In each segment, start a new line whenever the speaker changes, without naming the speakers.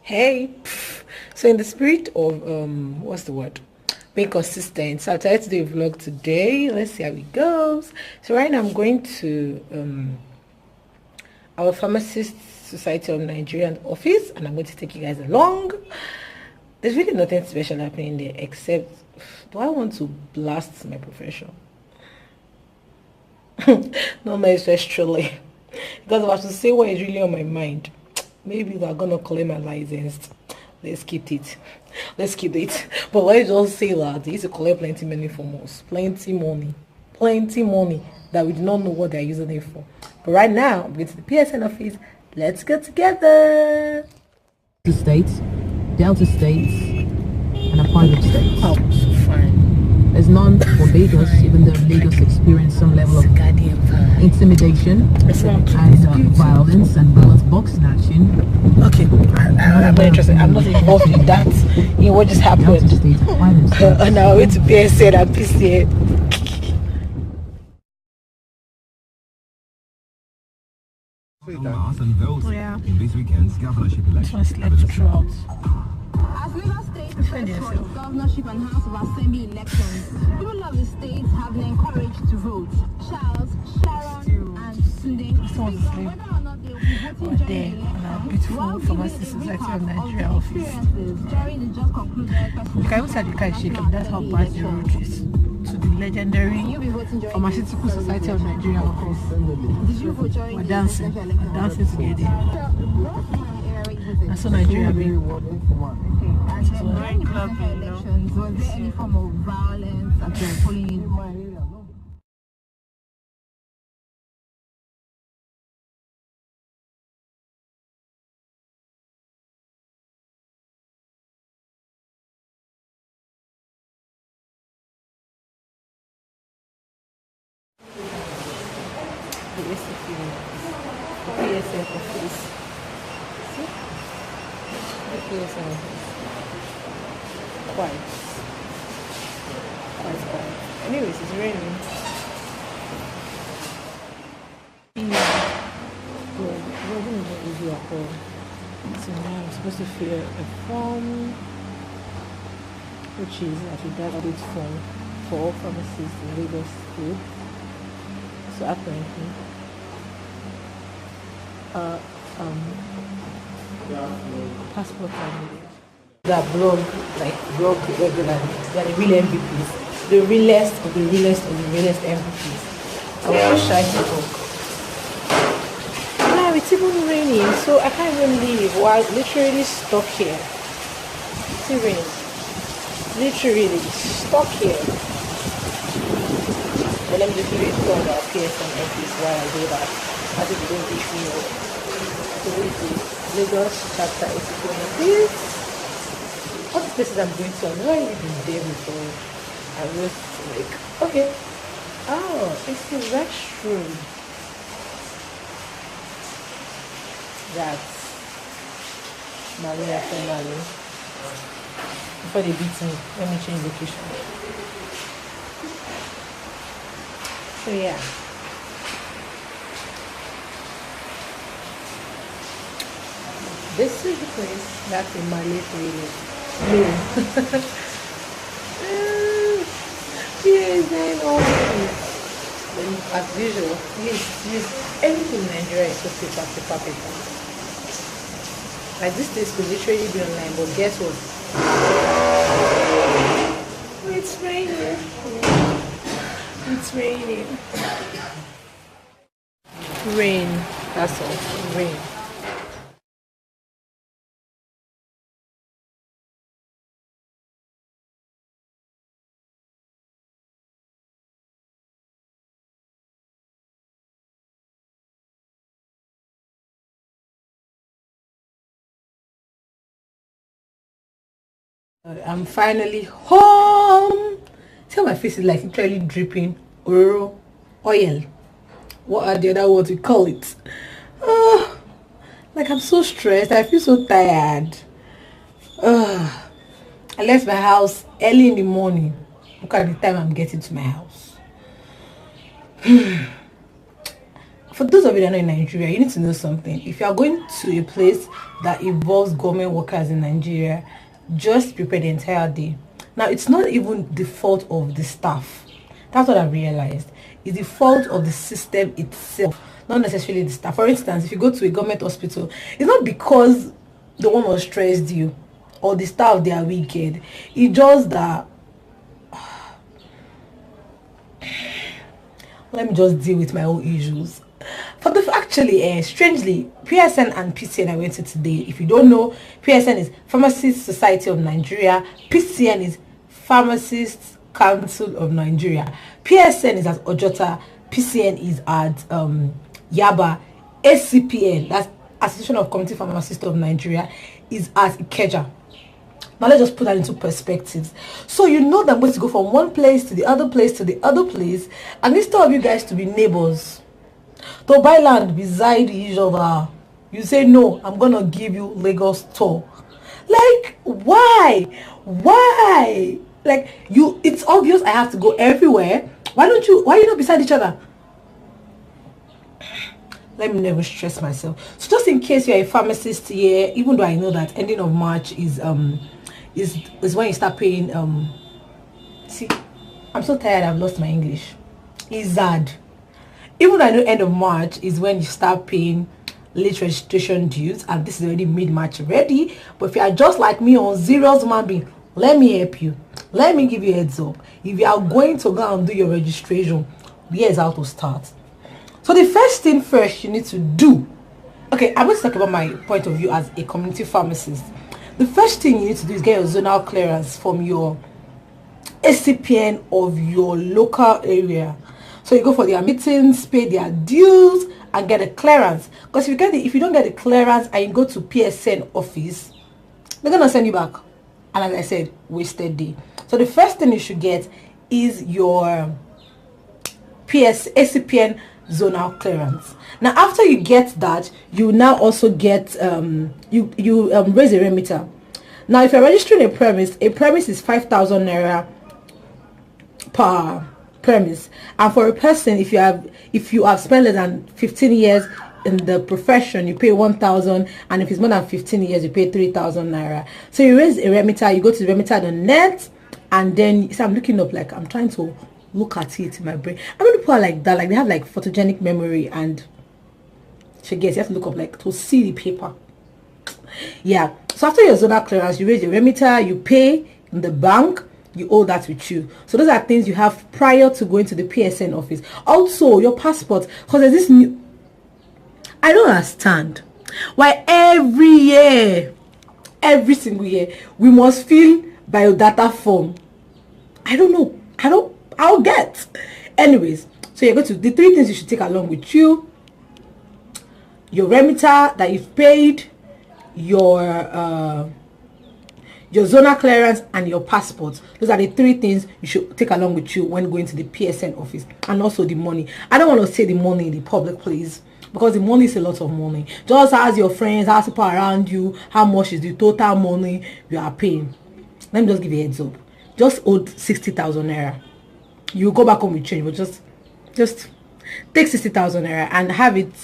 Hey, so in the spirit of what's the word, being consistent, so I tried to do a vlog today. Let's see how it goes. So right now I'm going to our Pharmacists Society of Nigerian office, and I'm going to take you guys along. There's really nothing special happening there, except do I want to blast my profession? No, my truly, because if I should say what is really on my mind, maybe they're gonna claim my license. Let's keep it. Let's keep it. But let's just say that they used to collect plenty money from us. Plenty money that we do not know what they're using it for. But right now, I'm going to the PSN office. Let's get together.
States, Delta states, and a private states.
Oh, so fine.
There's none for Lagos, even though Lagos experienced some level of intimidation and violence and ballot box snatching.
Okay, I'm not interested. I'm not involved in that. In what just happened. And now it's PSN and PCA.
Yeah. In this weekend's governorship election.
As Lagos
State prepares for its governorship and House of Assembly elections, people of the state have been encouraged to vote. Charles, Sharon, and Sunday.
Someone's asleep.
Whether or not they will be voting during the election,
beautiful
while
Pharmacists
giving a
Society of
recap
Nigeria
of
office.
their experiences during the just concluded
You can even say the car is shaking. That's how bad the road is. To the legendary
You'll be voting during
Pharmaceutical Society of Nigeria office.
Did you vote during
We're
the
dancing.
presidential
We're
election?
dancing together. That's so Nigeria being.
And then during the presidential elections, was there any form of violence at the polling unit?
The PSN office. See? The PSN office. Quiet. Anyways, it's raining. Well, it wasn't easy at all. So now I'm supposed to fill a form, which is like a graduate form for all pharmacists in Lagos State. So apparently, passport that blog regularly. They're the real MVPs, the realest of the realest of the realest MVPs. I was so shy to talk. Now it's even raining, so I can't even leave. Well, I'm literally stuck here. It's raining. Literally stuck here. But let me just give it a turn about PSN office while I do that. I think we don't issue know. So this is Lagos chapter 82. All the places I'm going to, I've never really been there before. I was like, okay. Oh, it's the restroom. That's Mali after Mali. Before they beat me, let me change location. So yeah. This is the place that's in my late toilet. No. Yes, then always. Then as usual, please, everything in Nigeria is so paper. Like this place could literally be online, but guess what? It's raining. It's raining. Rain. That's all. Rain. I'm finally home. See how my face is like literally dripping oil. What are the other words we call it? Like I'm so stressed. I feel so tired. I left my house early in the morning. Look at the time I'm getting to my house. for those of you that are not in Nigeria, you need to know something. If you are going to a place that involves government workers in Nigeria, just prepare the entire day. Now, it's not even the fault of the staff. That's what I realized. It's the fault of the system itself, not necessarily the staff. For instance, if you go to a government hospital, it's not because the one was stressed you or the staff, they are wicked. It's just that let me just deal with my own issues. For the actually, strangely, PSN and PCN I went to today. If you don't know, PSN is Pharmacists Society of Nigeria. PCN is Pharmacists Council of Nigeria. PSN is at Ojota. PCN is at YABA. ACPN, that's Association of Community Pharmacists of Nigeria, is at Ikeja. Now let's just put that into perspectives. So you know that I'm going to go from one place to the other place to the other place, and instead of you guys to be neighbors, to buy land beside each other, you say no, I'm gonna give you Lagos tour. Like, why? Like, it's obvious I have to go everywhere. Why are you not beside each other? Let me never stress myself. So just in case you're a pharmacist here, even though I know that ending of March is when you start paying see, I'm so tired, I've lost my English. It's sad. Even though I know end of March is when you start paying late registration dues, and this is already mid-March already. But if you are just like me on serious human being, let me help you. Let me give you a heads up. If you are going to go and do your registration, here's how to start. So the first thing first you need to do, okay, I'm going to talk about my point of view as a community pharmacist. The first thing you need to do is get your zonal clearance from your ACPN of your local area. So you go for their meetings, pay their dues, and get a clearance. Because if you don't get the clearance and you go to PSN office, they're gonna send you back. And as I said, wasted day. So the first thing you should get is your ACPN zonal clearance. Now after you get that, you now also get raise a remitter. Now if you're registering a premise is 5,000 naira per premise, and for a person, if you have spent less than 15 years in the profession, you pay 1,000, and if it's more than 15 years, you pay 3,000 naira. So you raise a remitter, you go to remitter.net, and then so I'm looking up, like I'm trying to look at it in my brain. I mean, people are like that, like they have like photogenic memory, and she gets, you have to look up like to see the paper. Yeah. So after your zonal clearance, you raise your remitter, you pay in the bank, you owe that with you. So those are things you have prior to going to the PSN office. Also your passport, because there's this new, I don't understand why every single year we must fill biodata form. I don't know. I'll get. Anyways, so you're going to the 3 things you should take along with you: your remitter that you've paid, your zonal clearance, and your passport. Those are the 3 things you should take along with you when going to the PSN office. And also the money. I don't want to say the money in the public place, because the money is a lot of money. Just ask your friends, ask people around you, how much is the total money you are paying. Let me just give you a heads up. Just owed 60,000 naira. You go back home with change, but just take 60,000 naira and have it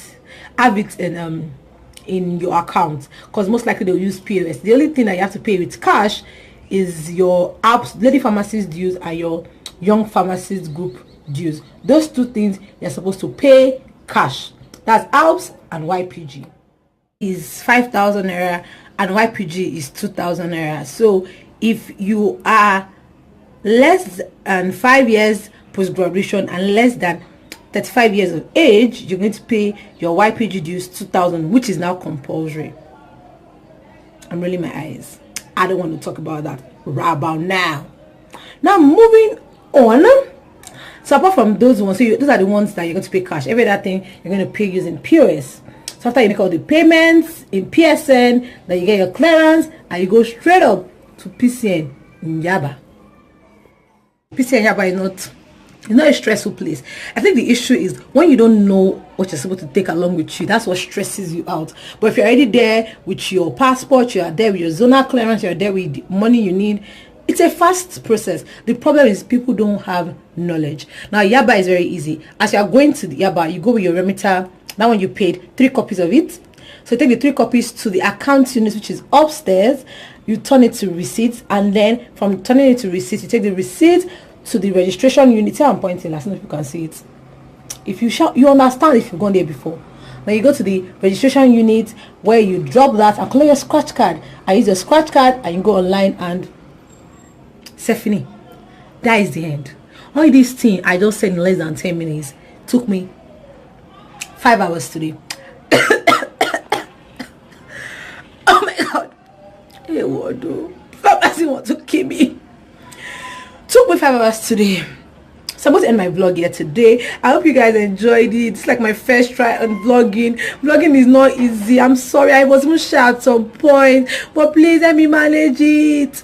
in your account, because most likely they'll use POS. The only thing that you have to pay with cash is your apps, lady pharmacist dues, and your young pharmacist group dues. Those 2 things you're supposed to pay cash. That's ALPS and YPG is 5,000 naira and YPG is 2,000 naira. So if you are less than 5 years post-graduation and less than 35 years of age, you're going to pay your YPG dues 2,000, which is now compulsory. I'm rolling my eyes. I don't want to talk about that right about now. Now moving on. So apart from those ones, so those are the ones that you're going to pay cash. Every other thing you're going to pay using POS. So after you make all the payments in PSN, then you get your clearance and you go straight up to PCN in YABA. PCN YABA is not a stressful place. I think the issue is when you don't know what you're supposed to take along with you. That's what stresses you out. But if you're already there with your passport, you are there with your zonal clearance, you're there with the money you need, it's a fast process. The problem is people don't have knowledge. Now YABA is very easy. As you are going to the YABA, you go with your remitter That one you paid 3 copies of it. So you take the 3 copies to the account unit, which is upstairs. You turn it to receipts, and then from turning it to receipts, you take the receipt to the registration unit. Here I'm pointing, as soon as you can see it. If you you understand if you've gone there before. Then you go to the registration unit where you drop that and collect your scratch card. I use your scratch card and you go online and Stephanie. That is the end. All this thing I just said in less than 10 minutes took me 5 hours today. Oh my god. Hey, what do? Pharmacy want to kill me. Took me 5 hours today. So I'm going to end my vlog here today. I hope you guys enjoyed it. It's like my first try on vlogging. Vlogging is not easy. I'm sorry, I was even shy at some point, but please let me manage it.